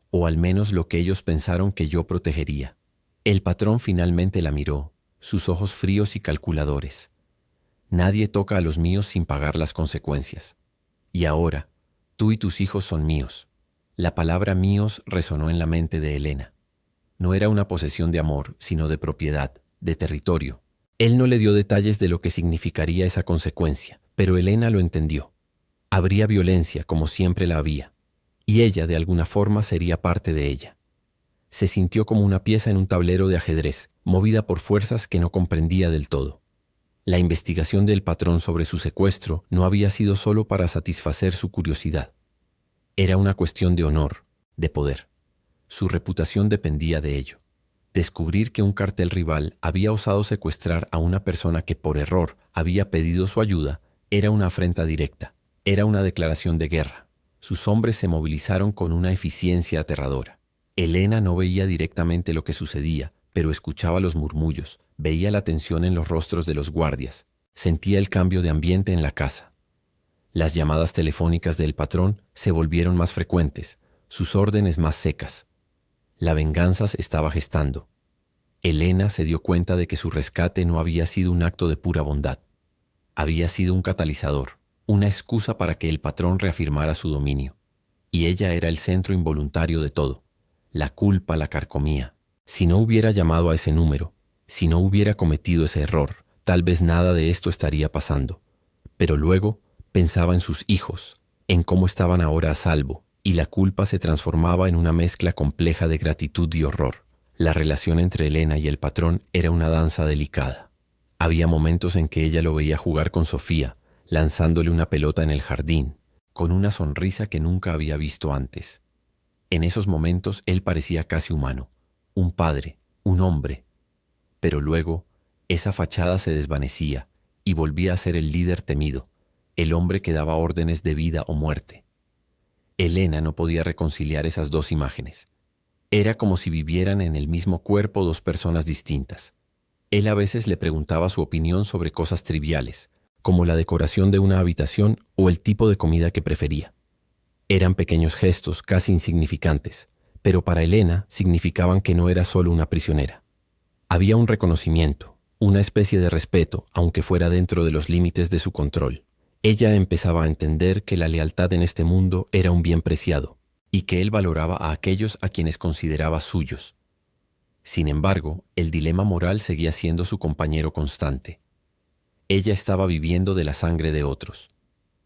Speaker 1: o al menos lo que ellos pensaron que yo protegería». El patrón finalmente la miró, sus ojos fríos y calculadores. «Nadie toca a los míos sin pagar las consecuencias. Y ahora, tú y tus hijos son míos». La palabra míos resonó en la mente de Elena. No era una posesión de amor, sino de propiedad, de territorio. Él no le dio detalles de lo que significaría esa consecuencia, pero Elena lo entendió. Habría violencia, como siempre la había, y ella, de alguna forma, sería parte de ella. Se sintió como una pieza en un tablero de ajedrez, movida por fuerzas que no comprendía del todo. La investigación del patrón sobre su secuestro no había sido solo para satisfacer su curiosidad. Era una cuestión de honor, de poder. Su reputación dependía de ello. Descubrir que un cartel rival había osado secuestrar a una persona que por error había pedido su ayuda era una afrenta directa, era una declaración de guerra. Sus hombres se movilizaron con una eficiencia aterradora. Elena no veía directamente lo que sucedía, pero escuchaba los murmullos, Veía la tensión en los rostros de los guardias, sentía el cambio de ambiente en la casa. Las llamadas telefónicas del patrón se volvieron más frecuentes, sus órdenes más secas. La venganza se estaba gestando. Elena se dio cuenta de que su rescate no había sido un acto de pura bondad. Había sido un catalizador, una excusa para que el patrón reafirmara su dominio. Y ella era el centro involuntario de todo. La culpa la carcomía. Si no hubiera llamado a ese número, si no hubiera cometido ese error, tal vez nada de esto estaría pasando. Pero luego pensaba en sus hijos, en cómo estaban ahora a salvo, y la culpa se transformaba en una mezcla compleja de gratitud y horror. La relación entre Elena y el patrón era una danza delicada. Había momentos en que ella lo veía jugar con Sofía, lanzándole una pelota en el jardín, con una sonrisa que nunca había visto antes. En esos momentos él parecía casi humano, un padre, un hombre. Pero luego, esa fachada se desvanecía y volvía a ser el líder temido, el hombre que daba órdenes de vida o muerte. Elena no podía reconciliar esas dos imágenes. Era como si vivieran en el mismo cuerpo dos personas distintas. Él a veces le preguntaba su opinión sobre cosas triviales, como la decoración de una habitación o el tipo de comida que prefería. Eran pequeños gestos casi insignificantes, pero para Elena significaban que no era solo una prisionera. Había un reconocimiento, una especie de respeto, aunque fuera dentro de los límites de su control. Ella empezaba a entender que la lealtad en este mundo era un bien preciado, y que él valoraba a aquellos a quienes consideraba suyos. Sin embargo, el dilema moral seguía siendo su compañero constante. Ella estaba viviendo de la sangre de otros.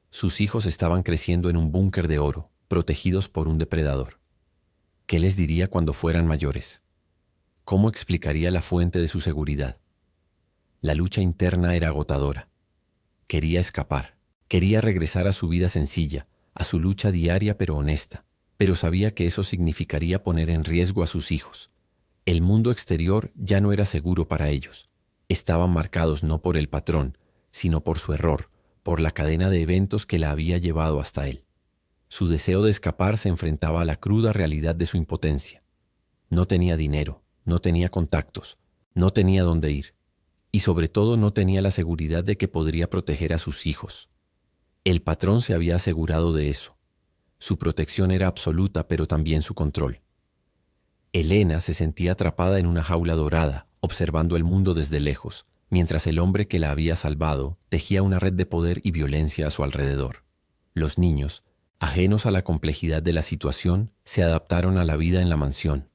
Speaker 1: Sus hijos estaban creciendo en un búnker de oro, protegidos por un depredador. ¿Qué les diría cuando fueran mayores? ¿Cómo explicaría la fuente de su seguridad? La lucha interna era agotadora. Quería escapar, quería regresar a su vida sencilla, a su lucha diaria pero honesta, pero sabía que eso significaría poner en riesgo a sus hijos. El mundo exterior ya no era seguro para ellos. Estaban marcados no por el patrón, sino por su error, por la cadena de eventos que la había llevado hasta él. Su deseo de escapar se enfrentaba a la cruda realidad de su impotencia. No tenía dinero, no tenía contactos, no tenía dónde ir, y sobre todo no tenía la seguridad de que podría proteger a sus hijos. El patrón se había asegurado de eso. Su protección era absoluta, pero también su control. Elena se sentía atrapada en una jaula dorada, observando el mundo desde lejos, mientras el hombre que la había salvado tejía una red de poder y violencia a su alrededor. Los niños, ajenos a la complejidad de la situación, se adaptaron a la vida en la mansión.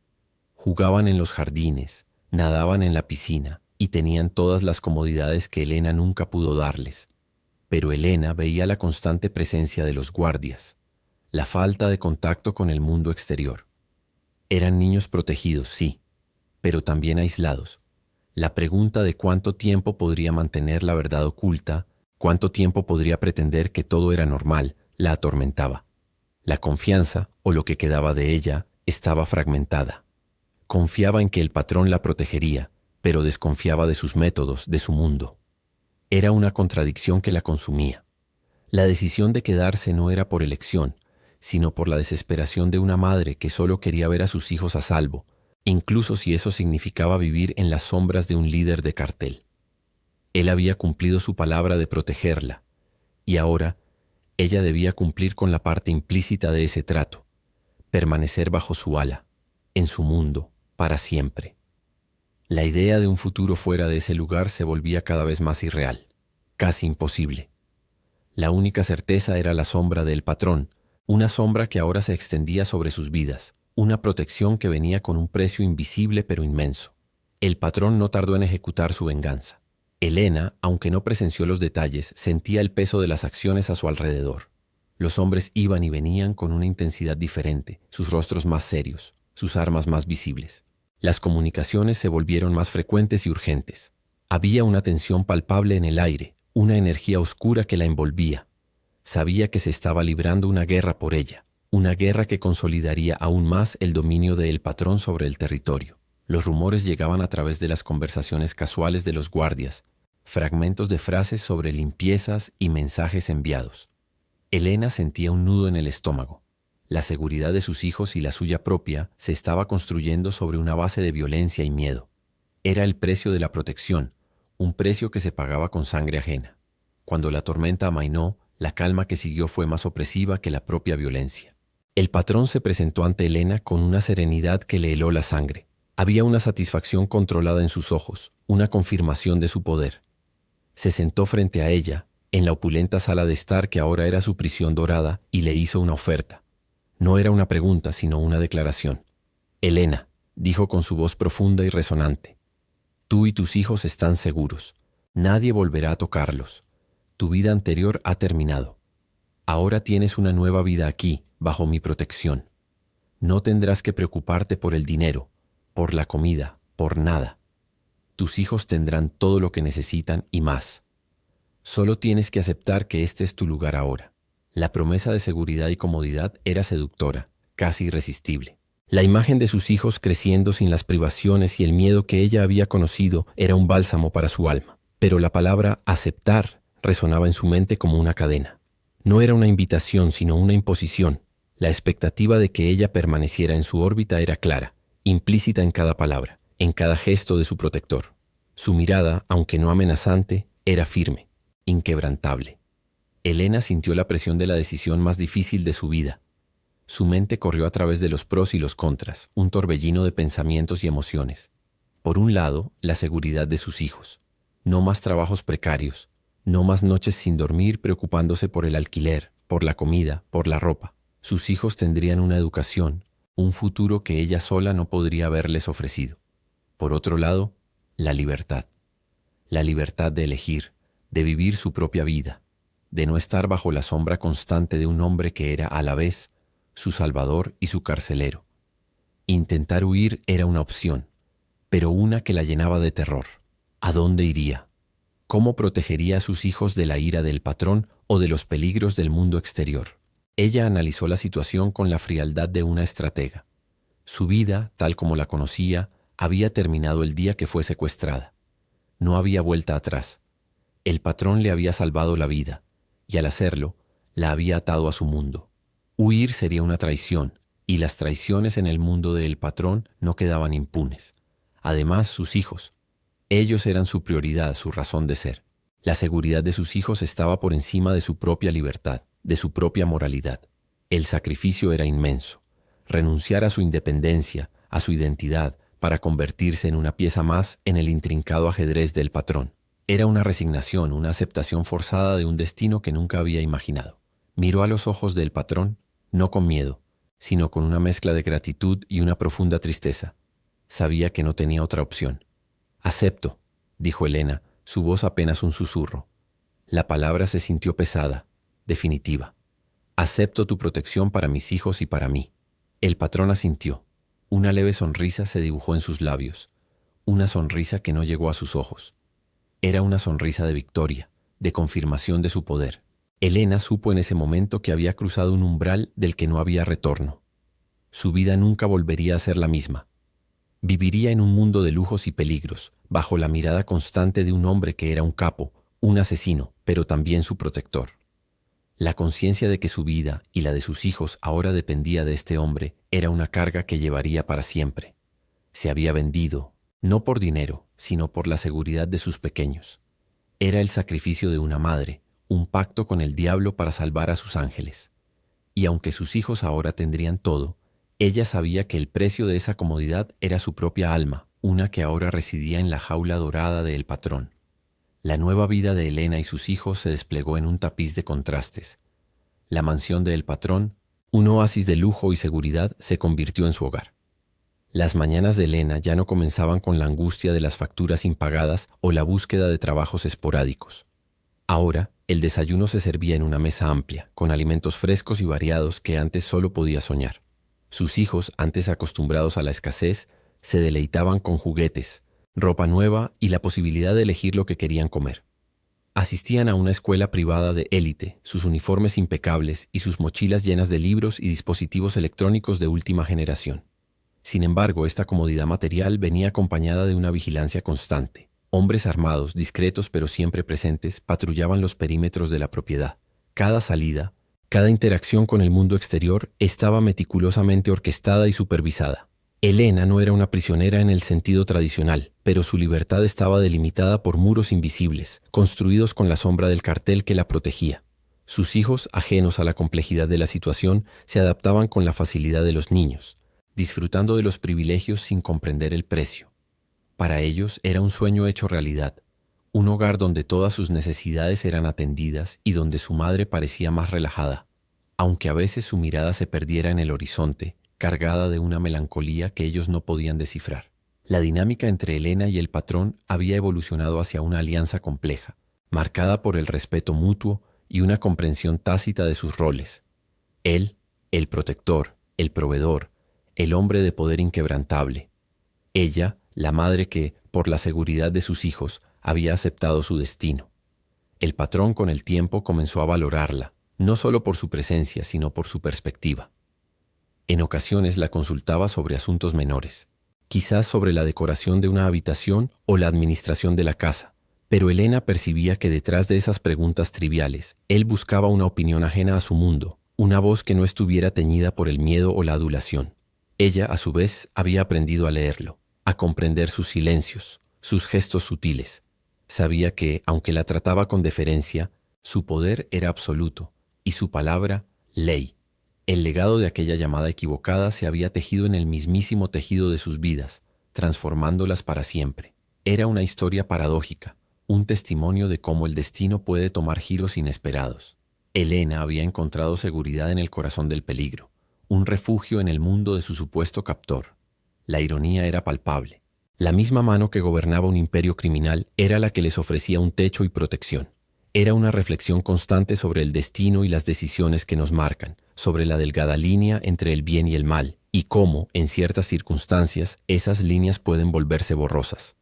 Speaker 1: Jugaban en los jardines, nadaban en la piscina y tenían todas las comodidades que Elena nunca pudo darles. Pero Elena veía la constante presencia de los guardias, la falta de contacto con el mundo exterior. Eran niños protegidos, sí, pero también aislados. La pregunta de cuánto tiempo podría mantener la verdad oculta, cuánto tiempo podría pretender que todo era normal, la atormentaba. La confianza, o lo que quedaba de ella, estaba fragmentada. Confiaba en que el patrón la protegería, pero desconfiaba de sus métodos, de su mundo. Era una contradicción que la consumía. La decisión de quedarse no era por elección, sino por la desesperación de una madre que solo quería ver a sus hijos a salvo, incluso si eso significaba vivir en las sombras de un líder de cartel. Él había cumplido su palabra de protegerla, y ahora ella debía cumplir con la parte implícita de ese trato, permanecer bajo su ala, en su mundo, para siempre. La idea de un futuro fuera de ese lugar se volvía cada vez más irreal, casi imposible. La única certeza era la sombra del patrón, una sombra que ahora se extendía sobre sus vidas, una protección que venía con un precio invisible pero inmenso. El patrón no tardó en ejecutar su venganza. Elena, aunque no presenció los detalles, sentía el peso de las acciones a su alrededor. Los hombres iban y venían con una intensidad diferente, sus rostros más serios, sus armas más visibles. Las comunicaciones se volvieron más frecuentes y urgentes. Había una tensión palpable en el aire, una energía oscura que la envolvía. Sabía que se estaba librando una guerra por ella, una guerra que consolidaría aún más el dominio del patrón sobre el territorio. Los rumores llegaban a través de las conversaciones casuales de los guardias, fragmentos de frases sobre limpiezas y mensajes enviados. Elena sentía un nudo en el estómago. La seguridad de sus hijos y la suya propia se estaba construyendo sobre una base de violencia y miedo. Era el precio de la protección, un precio que se pagaba con sangre ajena. Cuando la tormenta amainó, la calma que siguió fue más opresiva que la propia violencia. El patrón se presentó ante Elena con una serenidad que le heló la sangre. Había una satisfacción controlada en sus ojos, una confirmación de su poder. Se sentó frente a ella, en la opulenta sala de estar que ahora era su prisión dorada, y le hizo una oferta. No era una pregunta, sino una declaración. «Elena», dijo con su voz profunda y resonante, «tú y tus hijos están seguros. Nadie volverá a tocarlos. Tu vida anterior ha terminado. Ahora tienes una nueva vida aquí, bajo mi protección. No tendrás que preocuparte por el dinero, por la comida, por nada. Tus hijos tendrán todo lo que necesitan y más. Solo tienes que aceptar que este es tu lugar ahora». La promesa de seguridad y comodidad era seductora, casi irresistible. La imagen de sus hijos creciendo sin las privaciones y el miedo que ella había conocido era un bálsamo para su alma. Pero la palabra aceptar resonaba en su mente como una cadena. No era una invitación, sino una imposición. La expectativa de que ella permaneciera en su órbita era clara, implícita en cada palabra, en cada gesto de su protector. Su mirada, aunque no amenazante, era firme, inquebrantable. Elena sintió la presión de la decisión más difícil de su vida. Su mente corrió a través de los pros y los contras, un torbellino de pensamientos y emociones. Por un lado, la seguridad de sus hijos. No más trabajos precarios, no más noches sin dormir preocupándose por el alquiler, por la comida, por la ropa. Sus hijos tendrían una educación, un futuro que ella sola no podría haberles ofrecido. Por otro lado, la libertad. La libertad de elegir, de vivir su propia vida, de no estar bajo la sombra constante de un hombre que era a la vez su salvador y su carcelero. Intentar huir era una opción, pero una que la llenaba de terror. ¿A dónde iría? ¿Cómo protegería a sus hijos de la ira del patrón o de los peligros del mundo exterior? Ella analizó la situación con la frialdad de una estratega. Su vida, tal como la conocía, había terminado el día que fue secuestrada. No había vuelta atrás. El patrón le había salvado la vida, y al hacerlo, la había atado a su mundo. Huir sería una traición, y las traiciones en el mundo del patrón no quedaban impunes. Además, sus hijos. Ellos eran su prioridad, su razón de ser. La seguridad de sus hijos estaba por encima de su propia libertad, de su propia moralidad. El sacrificio era inmenso. Renunciar a su independencia, a su identidad, para convertirse en una pieza más en el intrincado ajedrez del patrón. Era una resignación, una aceptación forzada de un destino que nunca había imaginado. Miró a los ojos del patrón, no con miedo, sino con una mezcla de gratitud y una profunda tristeza. Sabía que no tenía otra opción. «Acepto», dijo Elena, su voz apenas un susurro. La palabra se sintió pesada, definitiva. «Acepto tu protección para mis hijos y para mí». El patrón asintió. Una leve sonrisa se dibujó en sus labios, una sonrisa que no llegó a sus ojos. Era una sonrisa de victoria, de confirmación de su poder. Elena supo en ese momento que había cruzado un umbral del que no había retorno. Su vida nunca volvería a ser la misma. Viviría en un mundo de lujos y peligros, bajo la mirada constante de un hombre que era un capo, un asesino, pero también su protector. La conciencia de que su vida y la de sus hijos ahora dependía de este hombre era una carga que llevaría para siempre. Se había vendido, no por dinero, sino por la seguridad de sus pequeños. Era el sacrificio de una madre, un pacto con el diablo para salvar a sus ángeles. Y aunque sus hijos ahora tendrían todo, ella sabía que el precio de esa comodidad era su propia alma, una que ahora residía en la jaula dorada del patrón. La nueva vida de Elena y sus hijos se desplegó en un tapiz de contrastes. La mansión del patrón, un oasis de lujo y seguridad, se convirtió en su hogar. Las mañanas de Elena ya no comenzaban con la angustia de las facturas impagadas o la búsqueda de trabajos esporádicos. Ahora, el desayuno se servía en una mesa amplia, con alimentos frescos y variados que antes solo podía soñar. Sus hijos, antes acostumbrados a la escasez, se deleitaban con juguetes, ropa nueva y la posibilidad de elegir lo que querían comer. Asistían a una escuela privada de élite, sus uniformes impecables y sus mochilas llenas de libros y dispositivos electrónicos de última generación. Sin embargo, esta comodidad material venía acompañada de una vigilancia constante. Hombres armados, discretos pero siempre presentes, patrullaban los perímetros de la propiedad. Cada salida, cada interacción con el mundo exterior estaba meticulosamente orquestada y supervisada. Elena no era una prisionera en el sentido tradicional, pero su libertad estaba delimitada por muros invisibles, construidos con la sombra del cartel que la protegía. Sus hijos, ajenos a la complejidad de la situación, se adaptaban con la facilidad de los niños, disfrutando de los privilegios sin comprender el precio. Para ellos era un sueño hecho realidad, un hogar donde todas sus necesidades eran atendidas y donde su madre parecía más relajada, aunque a veces su mirada se perdiera en el horizonte, cargada de una melancolía que ellos no podían descifrar. La dinámica entre Elena y el patrón había evolucionado hacia una alianza compleja, marcada por el respeto mutuo y una comprensión tácita de sus roles. Él, el protector, el proveedor, el hombre de poder inquebrantable. Ella, la madre que, por la seguridad de sus hijos, había aceptado su destino. El patrón con el tiempo comenzó a valorarla, no solo por su presencia, sino por su perspectiva. En ocasiones la consultaba sobre asuntos menores, quizás sobre la decoración de una habitación o la administración de la casa, pero Elena percibía que detrás de esas preguntas triviales, él buscaba una opinión ajena a su mundo, una voz que no estuviera teñida por el miedo o la adulación. Ella, a su vez, había aprendido a leerlo, a comprender sus silencios, sus gestos sutiles. Sabía que, aunque la trataba con deferencia, su poder era absoluto y su palabra, ley. El legado de aquella llamada equivocada se había tejido en el mismísimo tejido de sus vidas, transformándolas para siempre. Era una historia paradójica, un testimonio de cómo el destino puede tomar giros inesperados. Elena había encontrado seguridad en el corazón del peligro, un refugio en el mundo de su supuesto captor. La ironía era palpable. La misma mano que gobernaba un imperio criminal era la que les ofrecía un techo y protección. Era una reflexión constante sobre el destino y las decisiones que nos marcan, sobre la delgada línea entre el bien y el mal, y cómo, en ciertas circunstancias, esas líneas pueden volverse borrosas.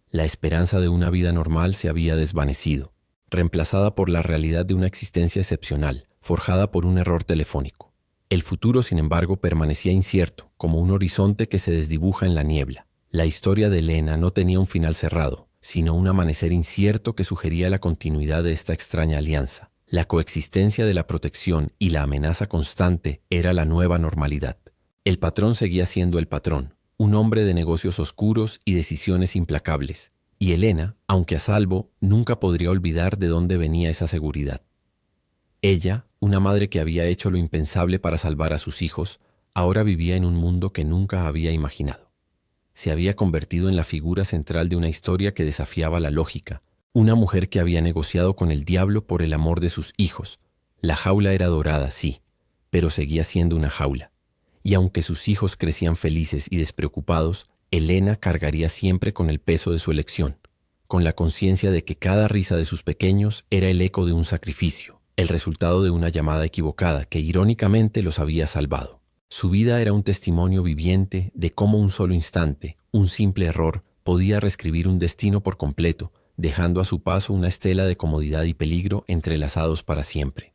Speaker 1: La esperanza de una vida normal se había desvanecido, reemplazada por la realidad de una existencia excepcional, forjada por un error telefónico. El futuro, sin embargo, permanecía incierto, como un horizonte que se desdibuja en la niebla. La historia de Elena no tenía un final cerrado, sino un amanecer incierto que sugería la continuidad de esta extraña alianza. La coexistencia de la protección y la amenaza constante era la nueva normalidad. El patrón seguía siendo el patrón, un hombre de negocios oscuros y decisiones implacables, y Elena, aunque a salvo, nunca podría olvidar de dónde venía esa seguridad. Ella, una madre que había hecho lo impensable para salvar a sus hijos, ahora vivía en un mundo que nunca había imaginado. Se había convertido en la figura central de una historia que desafiaba la lógica, una mujer que había negociado con el diablo por el amor de sus hijos. La jaula era dorada, sí, pero seguía siendo una jaula. Y aunque sus hijos crecían felices y despreocupados, Elena cargaría siempre con el peso de su elección, con la conciencia de que cada risa de sus pequeños era el eco de un sacrificio, el resultado de una llamada equivocada que irónicamente los había salvado. Su vida era un testimonio viviente de cómo un solo instante, un simple error, podía reescribir un destino por completo, dejando a su paso una estela de comodidad y peligro entrelazados para siempre.